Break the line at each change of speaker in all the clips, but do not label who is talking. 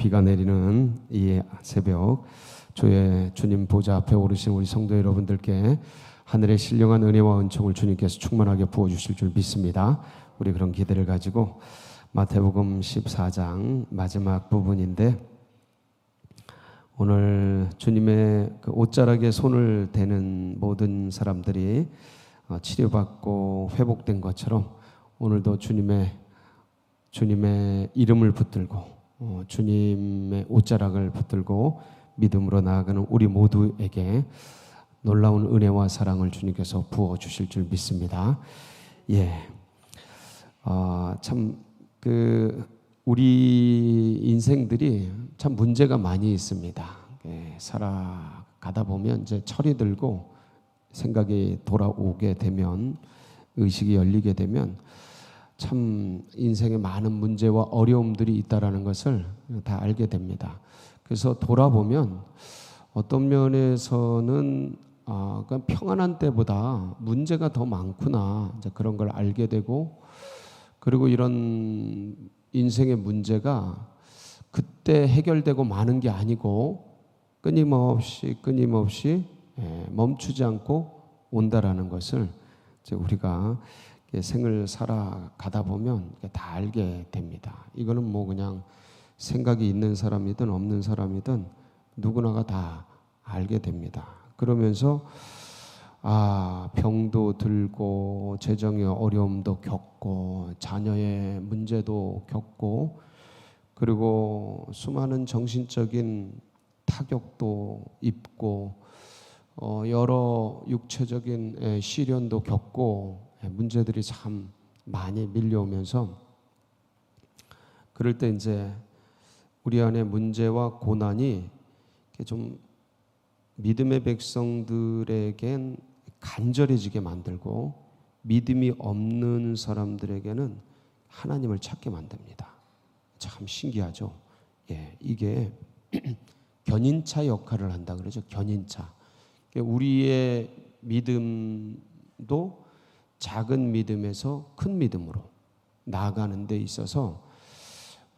비가 내리는 이 새벽 주의 주님 보좌 앞에 오르신 우리 성도 여러분들께 하늘의 신령한 은혜와 은총을 주님께서 충만하게 부어주실 줄 믿습니다. 우리 그런 기대를 가지고 마태복음 14장 마지막 부분인데, 오늘 주님의 그 옷자락에 손을 대는 모든 사람들이 치료받고 회복된 것처럼 오늘도 주님의 이름을 붙들고 주님의 옷자락을 붙들고 믿음으로 나아가는 우리 모두에게 놀라운 은혜와 사랑을 주님께서 부어 주실 줄 믿습니다. 우리 인생들이 참 문제가 많이 있습니다. 살아가다 보면 이제 철이 들고 생각이 돌아오게 되면, 의식이 열리게 되면 참 인생에 많은 문제와 어려움들이 있다라는 것을 다 알게 됩니다. 그래서 돌아보면 어떤 면에서는 그냥 평안한 때보다 문제가 더 많구나, 이제 그런 걸 알게 되고, 그리고 이런 인생의 문제가 그때 해결되고 마는 게 아니고 끊임없이 멈추지 않고 온다라는 것을 이제 우리가 생을 살아가다 보면 다 알게 됩니다. 이거는 뭐 그냥 생각이 있는 사람이든 없는 사람이든 누구나가 다 알게 됩니다. 그러면서 병도 들고 재정의 어려움도 겪고 자녀의 문제도 겪고, 그리고 수많은 정신적인 타격도 입고 여러 육체적인 시련도 겪고 문제들이 참 많이 밀려오면서, 그럴 때 이제 우리 안에 문제와 고난이 좀 믿음의 백성들에겐 간절해지게 만들고 믿음이 없는 사람들에게는 하나님을 찾게 만듭니다. 참 신기하죠. 이게 견인차 역할을 한다 그러죠. 견인차. 우리의 믿음도 작은 믿음에서 큰 믿음으로 나아가는 데 있어서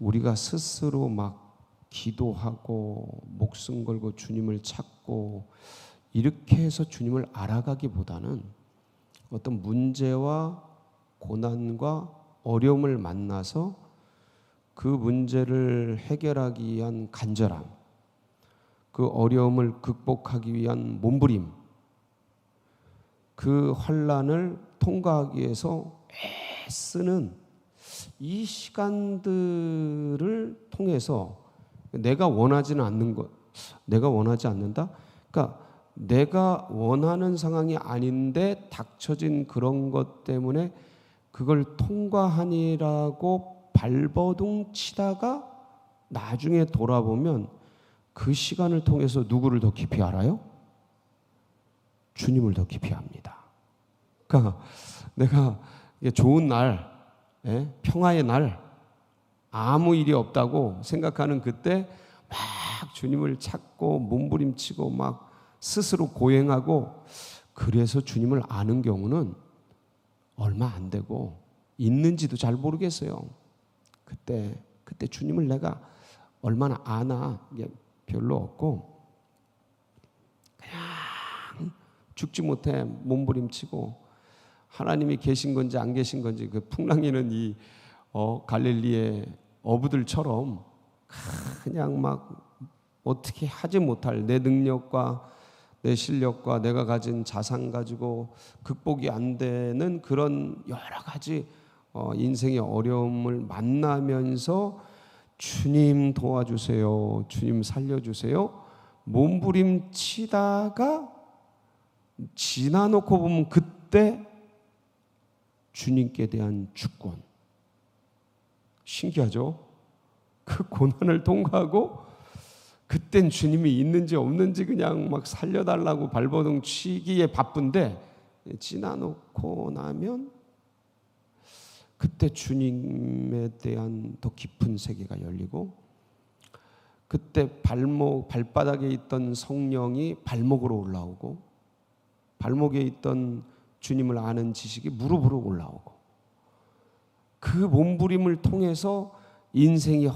우리가 스스로 막 기도하고 목숨 걸고 주님을 찾고 이렇게 해서 주님을 알아가기보다는 어떤 문제와 고난과 어려움을 만나서 그 문제를 해결하기 위한 간절함, 그 어려움을 극복하기 위한 몸부림, 그 환난을 통과하기 위해서 애쓰는 이 시간들을 통해서 내가 원하지는 않는 것, 내가 원하지 않는다? 그러니까 내가 원하는 상황이 아닌데 닥쳐진 그런 것 때문에 그걸 통과하니라고 발버둥 치다가 나중에 돌아보면 그 시간을 통해서 누구를 더 깊이 알아요? 주님을 더 깊이 압니다. 그러니까 내가 좋은 날, 평화의 날, 아무 일이 없다고 생각하는 그때 막 주님을 찾고 몸부림치고 막 스스로 고행하고, 그래서 주님을 아는 경우는 얼마 안 되고 있는지도 잘 모르겠어요. 그때 주님을 내가 얼마나 아나, 이게 별로 없고 그냥 죽지 못해 몸부림치고 하나님이 계신 건지 안 계신 건지, 그 풍랑이는 이 갈릴리의 어부들처럼 그냥 막 어떻게 하지 못할 내 능력과 내 실력과 내가 가진 자산 가지고 극복이 안 되는 그런 여러 가지 인생의 어려움을 만나면서 주님 도와주세요, 주님 살려주세요 몸부림치다가 지나놓고 보면 그때 주님께 대한 주권. 신기하죠? 그 고난을 통과하고 그땐 주님이 있는지 없는지 그냥 막 살려달라고 발버둥 치기에 바쁜데, 지나놓고 나면 그때 주님에 대한 더 깊은 세계가 열리고, 그때 발바닥에 있던 성령이 발목으로 올라오고, 발목에 있던 주님을 아는 지식이 무릎으로 올라오고, 그 몸부림을 통해서 인생이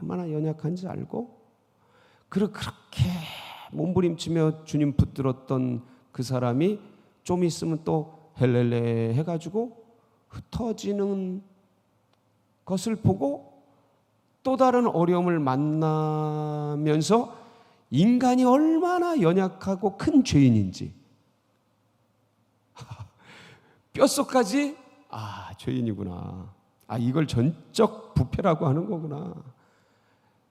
얼마나 연약한지 알고 그렇게 몸부림치며 주님 붙들었던 그 사람이 좀 있으면 또 헬렐레 해가지고 흩어지는 것을 보고 또 다른 어려움을 만나면서 인간이 얼마나 연약하고 큰 죄인인지 뼛속까지 죄인이구나. 이걸 전적 부패라고 하는 거구나.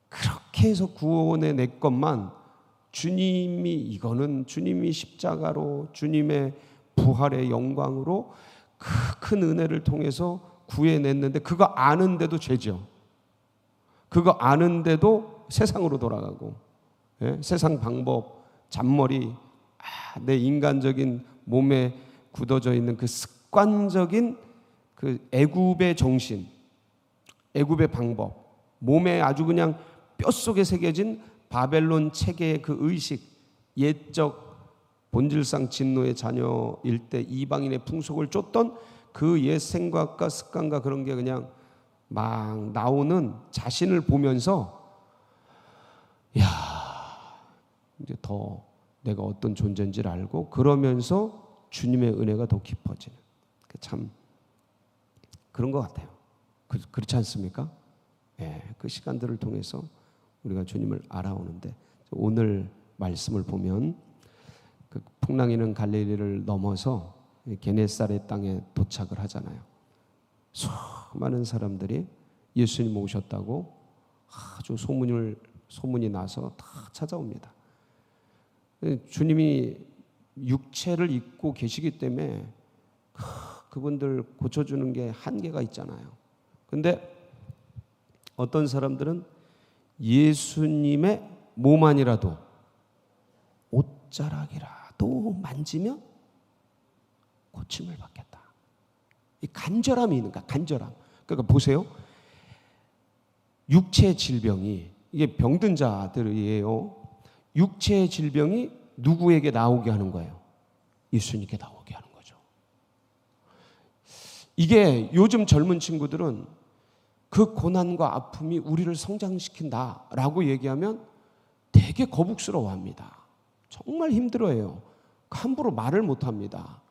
그렇게 해서 구원해 내 것만 이거는 주님이 십자가로 주님의 부활의 영광으로 그 큰 은혜를 통해서 구해냈는데 그거 아는데도 죄죠. 그거 아는데도 세상으로 돌아가고 세상 방법, 잔머리, 내 인간적인 몸에 굳어져 있는 그 습관적인 그 애굽의 정신, 애굽의 방법, 몸에 아주 그냥 뼛속에 새겨진 바벨론 체계의 그 의식, 옛적 본질상 진노의 자녀일 때 이방인의 풍속을 쫓던 그 옛 생각과 습관과 그런 게 그냥 막 나오는 자신을 보면서 이제 더 내가 어떤 존재인지를 알고 그러면서 주님의 은혜가 더 깊어지는 참 그런 것 같아요. 그렇지 않습니까? 그 시간들을 통해서 우리가 주님을 알아오는데 오늘 말씀을 보면 그 풍랑이는 갈릴리를 넘어서 게네사렛 땅에 도착을 하잖아요. 수많은 사람들이 예수님 오셨다고 아주 소문이 나서 다 찾아옵니다. 주님이 육체를 입고 계시기 때문에 그분들 고쳐주는 게 한계가 있잖아요. 근데 어떤 사람들은 예수님의 몸 안이라도 옷자락이라도 만지면 고침을 받겠다. 이 간절함이 있는 거야. 간절함. 그러니까 보세요. 육체 질병이 이게 병든 자들이에요. 육체의 질병이 누구에게 나오게 하는 거예요? 예수님께 나오게 하는 거죠. 이게 요즘 젊은 친구들은 그 고난과 아픔이 우리를 성장시킨다라고 얘기하면 되게 거북스러워합니다. 정말 힘들어해요. 함부로 말을 못합니다.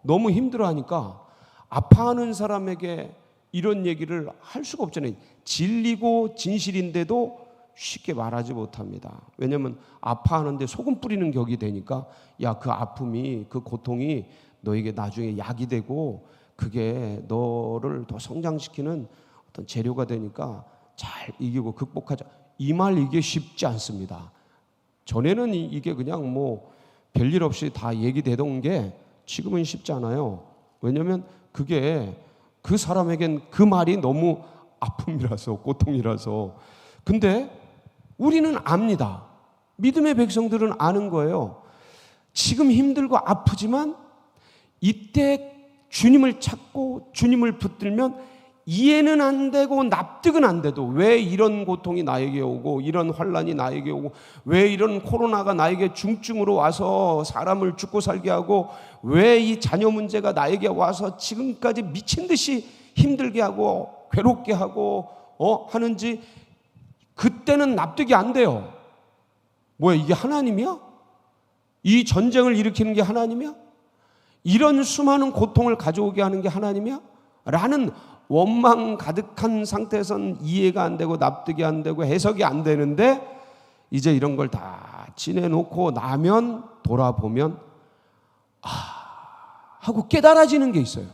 너무 힘들어하니까 아파하는 사람에게 이런 얘기를 할 수가 없잖아요. 진리고 진실인데도 쉽게 말하지 못합니다. 왜냐하면 아파하는데 소금 뿌리는 격이 되니까 그 아픔이 그 고통이 너에게 나중에 약이 되고 그게 너를 더 성장시키는 어떤 재료가 되니까 잘 이기고 극복하자. 이 말 이게 쉽지 않습니다. 전에는 이게 그냥 뭐 별일 없이 다 얘기되던 게 지금은 쉽지 않아요. 왜냐하면 그게 그 사람에겐 그 말이 너무 아픔이라서 고통이라서. 근데 우리는 압니다. 믿음의 백성들은 아는 거예요. 지금 힘들고 아프지만 이때 주님을 찾고 주님을 붙들면 이해는 안 되고 납득은 안 돼도 왜 이런 고통이 나에게 오고 이런 환난이 나에게 오고 왜 이런 코로나가 나에게 중증으로 와서 사람을 죽고 살게 하고 왜 이 자녀 문제가 나에게 와서 지금까지 미친 듯이 힘들게 하고 괴롭게 하고 하는지 그때는 납득이 안 돼요. 뭐야, 이게 하나님이야? 이 전쟁을 일으키는 게 하나님이야? 이런 수많은 고통을 가져오게 하는 게 하나님이야? 라는 원망 가득한 상태에서는 이해가 안 되고 납득이 안 되고 해석이 안 되는데 이제 이런 걸 다 지내놓고 나면 돌아보면 하고 깨달아지는 게 있어요.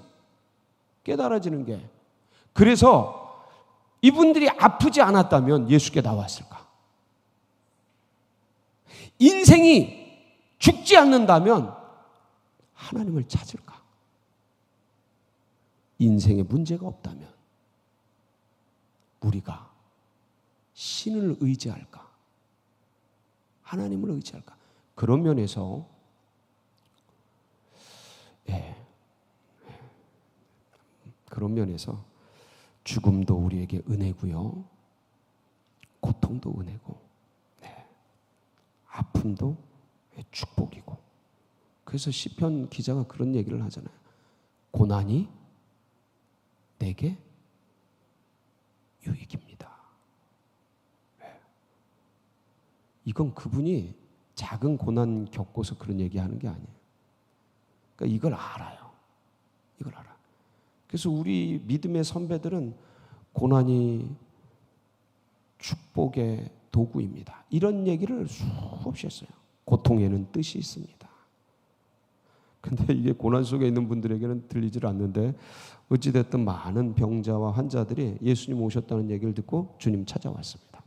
깨달아지는 게. 그래서 이분들이 아프지 않았다면 예수께 나왔을까? 인생이 죽지 않는다면 하나님을 찾을까? 인생에 문제가 없다면 우리가 신을 의지할까? 하나님을 의지할까? 그런 면에서 그런 면에서 죽음도 우리에게 은혜고요, 고통도 은혜고, 아픔도 축복이고. 그래서 시편 기자가 그런 얘기를 하잖아요. 고난이 내게 유익입니다. 이건 그분이 작은 고난 겪고서 그런 얘기하는 게 아니에요. 그러니까 이걸 알아요. 이걸 알아. 그래서 우리 믿음의 선배들은 고난이 축복의 도구입니다. 이런 얘기를 수없이 했어요. 고통에는 뜻이 있습니다. 근데 이게 고난 속에 있는 분들에게는 들리질 않는데 어찌됐든 많은 병자와 환자들이 예수님 오셨다는 얘기를 듣고 주님 찾아왔습니다.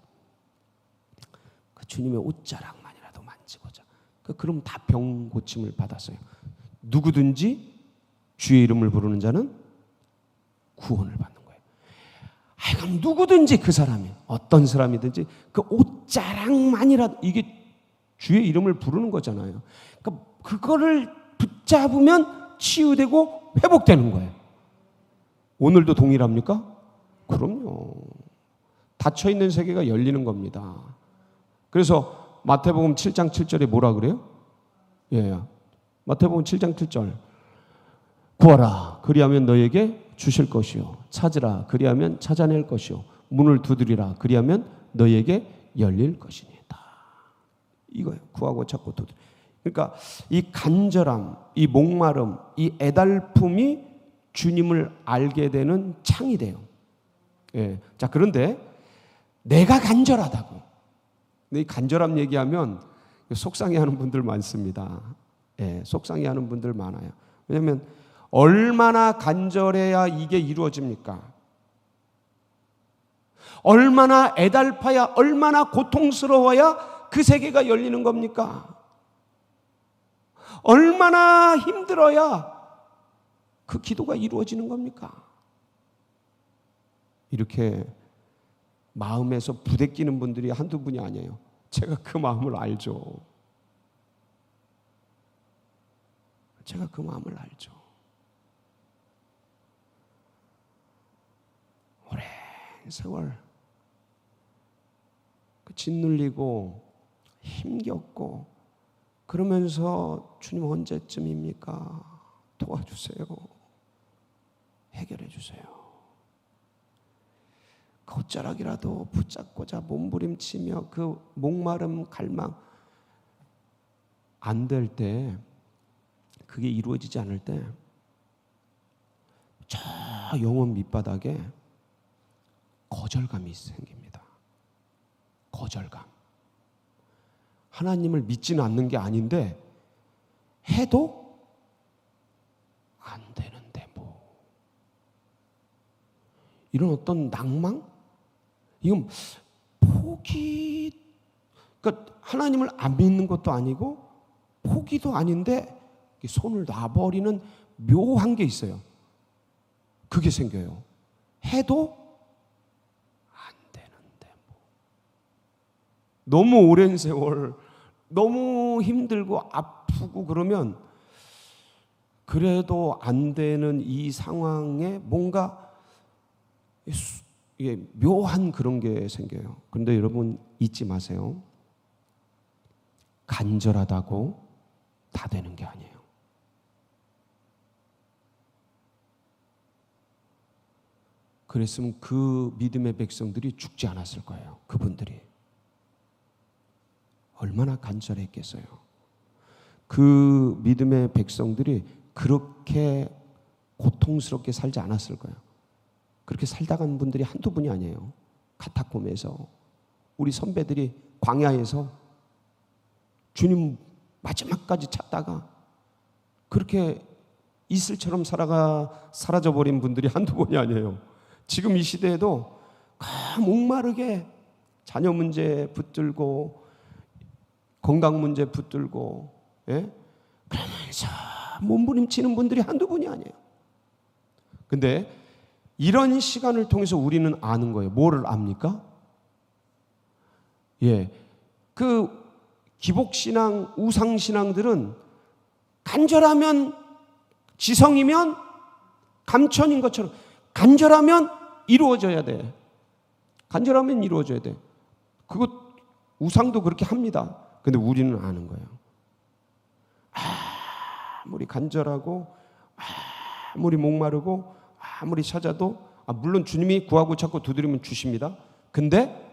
그 주님의 옷자락만이라도 만지보자. 그럼 다 병 고침을 받았어요. 누구든지 주의 이름을 부르는 자는 구원을 받는 거예요. 그럼 누구든지 그 사람이 어떤 사람이든지 그 옷자락만이라도 이게 주의 이름을 부르는 거잖아요. 그러니까 그거를 붙잡으면 치유되고 회복되는 거예요. 오늘도 동일합니까? 그럼요. 닫혀있는 세계가 열리는 겁니다. 그래서 마태복음 7장 7절에 뭐라 그래요? 예, 마태복음 7장 7절 구하라 그리하면 너에게 주실 것이요 찾으라 그리하면 찾아낼 것이요 문을 두드리라 그리하면 너에게 열릴 것이니다. 이거예요. 구하고 찾고 두드리. 그러니까 이 간절함, 이 목마름, 이 애달픔이 주님을 알게 되는 창이 돼요. 예. 자, 그런데 내가 간절하다고. 근데 이 간절함 얘기하면 속상해하는 분들 많습니다. 예, 속상해하는 분들 많아요. 왜냐하면 얼마나 간절해야 이게 이루어집니까? 얼마나 애달파야, 얼마나 고통스러워야 그 세계가 열리는 겁니까? 얼마나 힘들어야 그 기도가 이루어지는 겁니까? 이렇게 마음에서 부대끼는 분들이 한두 분이 아니에요. 제가 그 마음을 알죠. 제가 그 마음을 알죠. 오랜 세월 짓눌리고 힘겹고 그러면서 주님 언제쯤입니까? 도와주세요. 해결해 주세요. 겉자락이라도 붙잡고자 몸부림치며 그 목마름 갈망 안 될 때, 그게 이루어지지 않을 때 저 영혼 밑바닥에 거절감이 생깁니다. 거절감. 하나님을 믿지는 않는 게 아닌데 해도 안 되는데 뭐 이런 어떤 낭망? 이건 포기, 그러니까 하나님을 안 믿는 것도 아니고 포기도 아닌데 손을 놔버리는 묘한 게 있어요. 그게 생겨요. 해도 안 되는데 뭐. 너무 오랜 세월 너무 힘들고 아프고 그러면 그래도 안 되는 이 상황에 뭔가 이게 묘한 그런 게 생겨요. 그런데 여러분 잊지 마세요. 간절하다고 다 되는 게 아니에요. 그랬으면 그 믿음의 백성들이 죽지 않았을 거예요. 그분들이. 얼마나 간절했겠어요. 그 믿음의 백성들이 그렇게 고통스럽게 살지 않았을 거예요. 그렇게 살다 간 분들이 한두 분이 아니에요. 카타콤에서 우리 선배들이 광야에서 주님 마지막까지 찾다가 그렇게 이슬처럼 사라져버린 분들이 한두 분이 아니에요. 지금 이 시대에도 목마르게 자녀 문제 붙들고 건강 문제 붙들고, 예? 그러면서 몸부림치는 분들이 한두 분이 아니에요. 근데 이런 시간을 통해서 우리는 아는 거예요. 뭐를 압니까? 예, 그 기복신앙, 우상신앙들은 간절하면, 지성이면 감천인 것처럼 간절하면 이루어져야 돼. 간절하면 이루어져야 돼. 그것 우상도 그렇게 합니다. 근데 우리는 아는 거예요. 아무리 간절하고 아무리 목마르고 아무리 찾아도 물론 주님이 구하고 찾고 두드리면 주십니다. 근데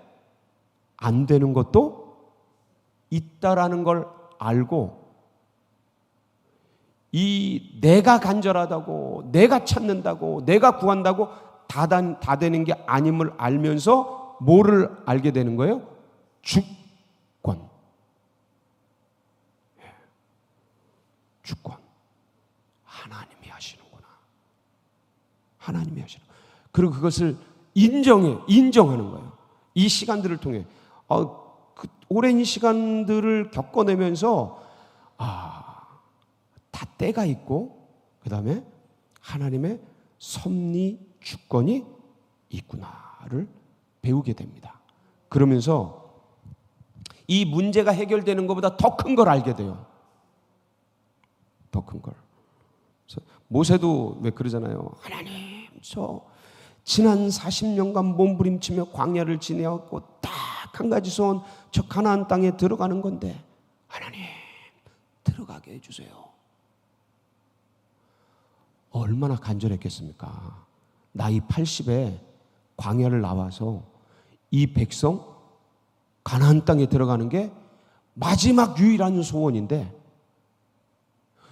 안 되는 것도 있다라는 걸 알고 이 내가 간절하다고, 내가 찾는다고, 내가 구한다고 다 되는 게 아님을 알면서 뭐를 알게 되는 거예요? 주권. 주권. 하나님이 하시는구나. 하나님이 하시는. 그리고 그것을 인정하는 거예요. 이 시간들을 통해 그 오랜 시간들을 겪어내면서 다 때가 있고 그 다음에 하나님의 섭리 주권이 있구나를 배우게 됩니다. 그러면서 이 문제가 해결되는 것보다 더 큰 걸 알게 돼요. 더 큰 걸. 모세도 왜 그러잖아요. 하나님, 저 지난 40년간 몸부림치며 광야를 지내왔고 딱 한 가지 소원, 저 가나안 땅에 들어가는 건데 하나님 들어가게 해주세요. 얼마나 간절했겠습니까? 나이 80에 광야를 나와서 이 백성 가나안 땅에 들어가는 게 마지막 유일한 소원인데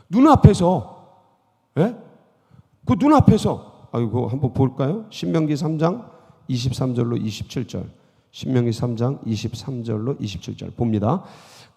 눈앞에서 그 눈앞에서 아이고 한번 볼까요? 신명기 3장 23절로 27절. 신명기 3장 23절로 27절 봅니다.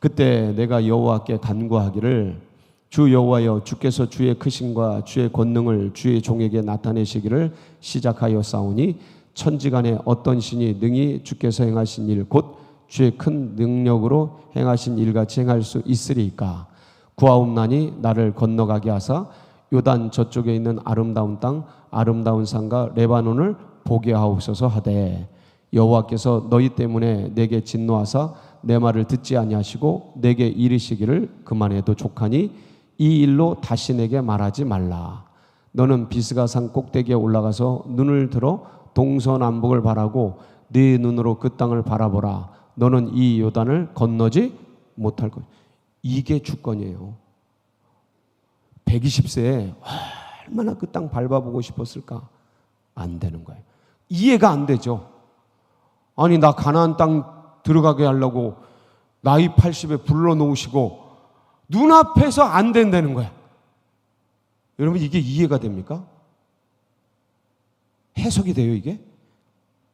그때 내가 여호와께 간구하기를 주 여호와여 주께서 주의 크심과 주의 권능을 주의 종에게 나타내시기를 시작하여 싸우니 천지간에 어떤 신이 능히 주께서 행하신 일 곧 주의 큰 능력으로 행하신 일같이 행할 수 있으리이까. 구하옵나니 나를 건너가게 하사 요단 저쪽에 있는 아름다운 땅 아름다운 산과 레바논을 보게 하옵소서 하되 여호와께서 너희 때문에 내게 진노하사 내 말을 듣지 아니하시고 내게 이르시기를 그만해도 족하니 이 일로 다시 내게 말하지 말라. 너는 비스가 산 꼭대기에 올라가서 눈을 들어 동서남북을 바라고 네 눈으로 그 땅을 바라보라. 너는 이 요단을 건너지 못할 것. 이게 주권이에요. 120세에 얼마나 그 땅 밟아보고 싶었을까? 안 되는 거예요. 이해가 안 되죠. 아니 나 가나안 땅 들어가게 하려고 나이 80에 불러놓으시고 눈앞에서 안 된다는 거야. 여러분 이게 이해가 됩니까? 해석이 돼요 이게?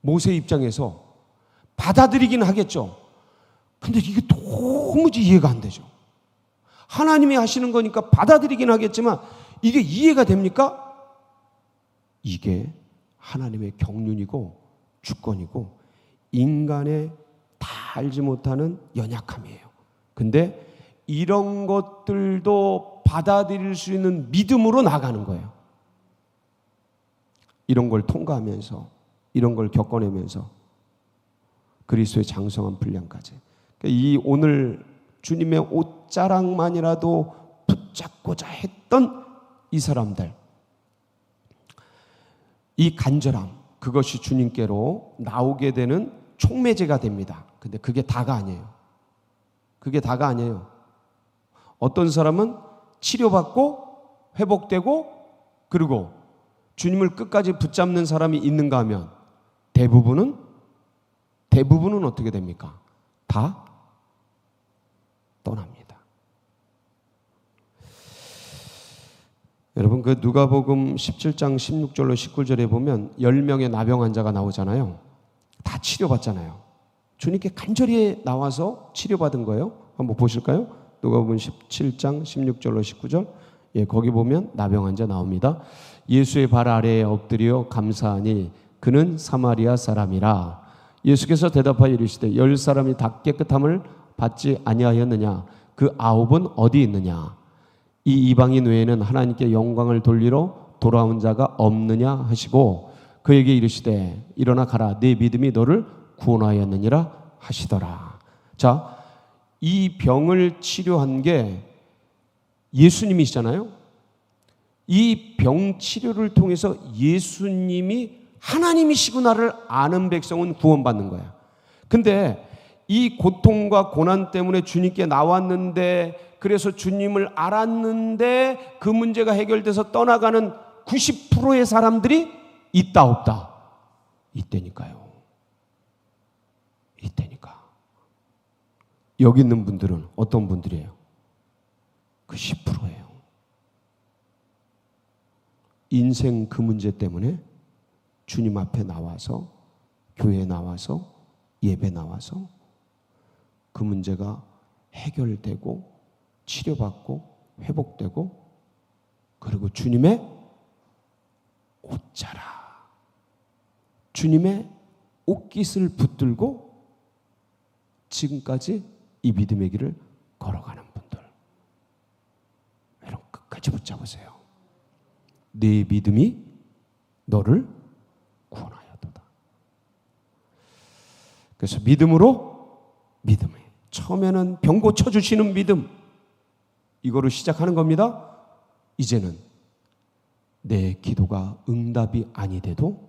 모세 입장에서 받아들이긴 하겠죠. 근데 이게 도무지 이해가 안 되죠. 하나님이 하시는 거니까 받아들이긴 하겠지만 이게 이해가 됩니까? 이게 하나님의 경륜이고 주권이고 인간의 다 알지 못하는 연약함이에요. 근데 이런 것들도 받아들일 수 있는 믿음으로 나가는 거예요. 이런 걸 통과하면서 이런 걸 겪어내면서 그리스도의 장성한 분량까지. 이 오늘 주님의 옷자락만이라도 붙잡고자 했던 이 사람들, 이 간절함, 그것이 주님께로 나오게 되는 촉매제가 됩니다. 근데 그게 다가 아니에요. 그게 다가 아니에요. 어떤 사람은 치료받고 회복되고 그리고 주님을 끝까지 붙잡는 사람이 있는가 하면 대부분은 어떻게 됩니까? 다 떠납니다. 여러분 그 누가복음 17장 16절로 19절에 보면 10명의 나병 환자가 나오잖아요. 다 치료받잖아요. 주님께 간절히 나와서 치료받은 거예요. 한번 보실까요? 누가복음 17장 16절로 19절. 거기 보면 나병 환자 나옵니다. 예수의 발 아래에 엎드려 감사하니 그는 사마리아 사람이라. 예수께서 대답하여 이르시되 10사람이 다 깨끗함을 받지 아니하였느냐? 그 9은 어디 있느냐? 이 이방인 외에는 하나님께 영광을 돌리러 돌아온 자가 없느냐 하시고 그에게 이르시되 일어나 가라 네 믿음이 너를 구원하였느니라 하시더라. 자, 이 병을 치료한 게 예수님이시잖아요. 이 병 치료를 통해서 예수님이 하나님이시구나를 아는 백성은 구원받는 거야. 근데 이 고통과 고난 때문에 주님께 나왔는데 그래서 주님을 알았는데 그 문제가 해결돼서 떠나가는 90%의 사람들이 있다 없다? 있다니까요. 있다니까. 여기 있는 분들은 어떤 분들이에요? 그 10%예요. 인생 그 문제 때문에 주님 앞에 나와서, 교회에 나와서, 예배 나와서 그 문제가 해결되고 치료받고 회복되고, 그리고 주님의 옷자라, 주님의 옷깃을 붙들고 지금까지 이 믿음의 길을 걸어가는 분들, 여러분 끝까지 붙잡으세요. 네 믿음이 너를 구원하였도다. 그래서 믿음에 처음에는 병 고쳐주시는 믿음, 이거로 시작하는 겁니다. 이제는 내 기도가 응답이 아니 돼도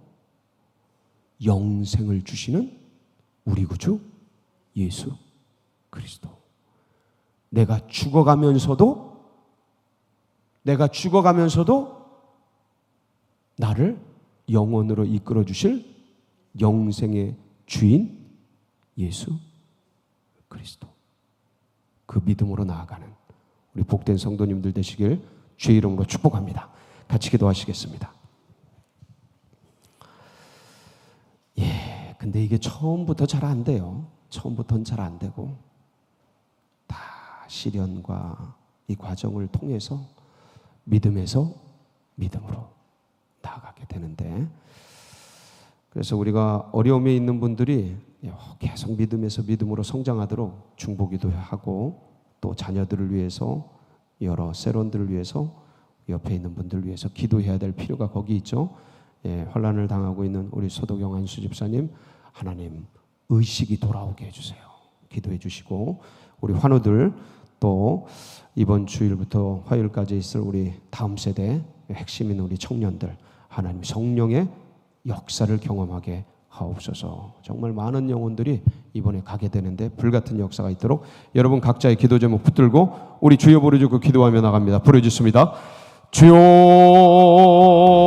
영생을 주시는 우리 구주 예수 그리스도. 내가 죽어가면서도 나를 영원으로 이끌어 주실 영생의 주인 예수 그리스도. 그 믿음으로 나아가는 우리 복된 성도님들 되시길 주의 이름으로 축복합니다. 같이 기도하시겠습니다. 근데 이게 처음부터 잘 안 돼요. 처음부터는 잘 안 되고 다 시련과 이 과정을 통해서 믿음에서 믿음으로 나아가게 되는데, 그래서 우리가 어려움에 있는 분들이 계속 믿음에서 믿음으로 성장하도록 중보기도 하고, 또 자녀들을 위해서, 여러 세론들을 위해서, 옆에 있는 분들을 위해서 기도해야 될 필요가 거기 있죠. 환난을 당하고 있는 우리 소도경 한수 집사님, 하나님 의식이 돌아오게 해주세요. 기도해 주시고, 우리 환우들, 또 이번 주일부터 화요일까지 있을 우리 다음 세대 핵심인 우리 청년들, 하나님 성령의 역사를 경험하게 하옵소서. 정말 많은 영혼들이 이번에 가게 되는데 불같은 역사가 있도록 여러분 각자의 기도 제목 붙들고 우리 주여 부르짖고 기도하며 나갑니다. 부르짖습니다. 주여.